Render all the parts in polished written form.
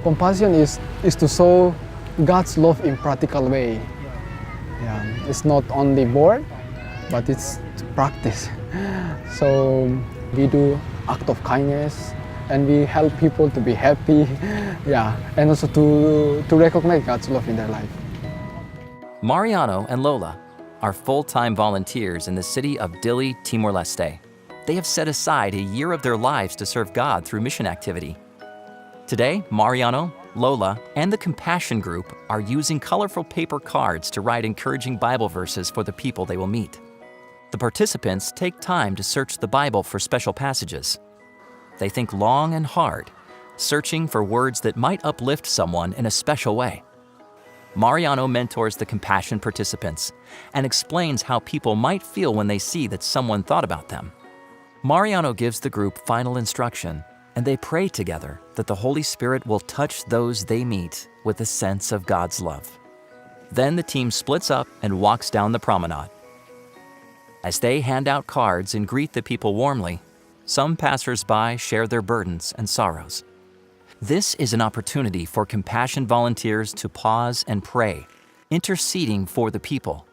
Compassion is to show God's love in practical way. Yeah, it's not only word, but it's practice. So we do act of kindness, and we help people to be happy, yeah, and also to recognize God's love in their life. Mariano and Lola are full-time volunteers in the city of Dili, Timor-Leste. They have set aside a year of their lives to serve God through mission activity. Today, Mariano, Lola, and the Compassion Group are using colorful paper cards to write encouraging Bible verses for the people they will meet. The participants take time to search the Bible for special passages. They think long and hard, searching for words that might uplift someone in a special way. Mariano mentors the Compassion participants and explains how people might feel when they see that someone thought about them. Mariano gives the group final instruction, and they pray together that the Holy Spirit will touch those they meet with a sense of God's love. Then the team splits up and walks down the promenade. As they hand out cards and greet the people warmly, some passers-by share their burdens and sorrows. This is an opportunity for Compassion volunteers to pause and pray, interceding for the people.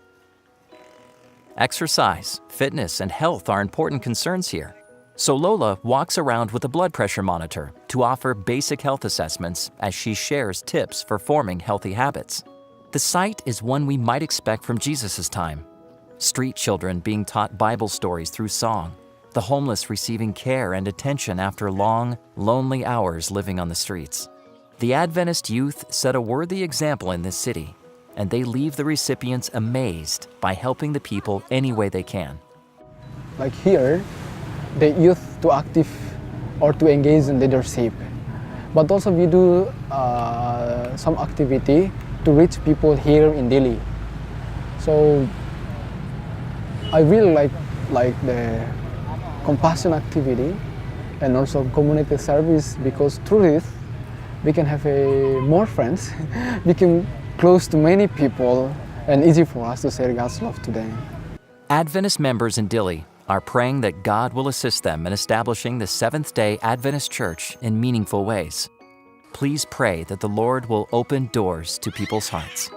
Exercise, fitness, and health are important concerns here. So Lola walks around with a blood pressure monitor to offer basic health assessments as she shares tips for forming healthy habits. The sight is one we might expect from Jesus' time. Street children being taught Bible stories through song, the homeless receiving care and attention after long, lonely hours living on the streets. The Adventist youth set a worthy example in this city, and they leave the recipients amazed by helping the people any way they can. Like here, the youth to active or to engage in leadership. But also we do some activity to reach people here in Dili. So I really like the compassion activity and also community service, because through this we can have more friends, we can close to many people, and easy for us to share God's love to them. Adventist members in Dili are praying that God will assist them in establishing the Seventh-day Adventist Church in meaningful ways. Please pray that the Lord will open doors to people's hearts.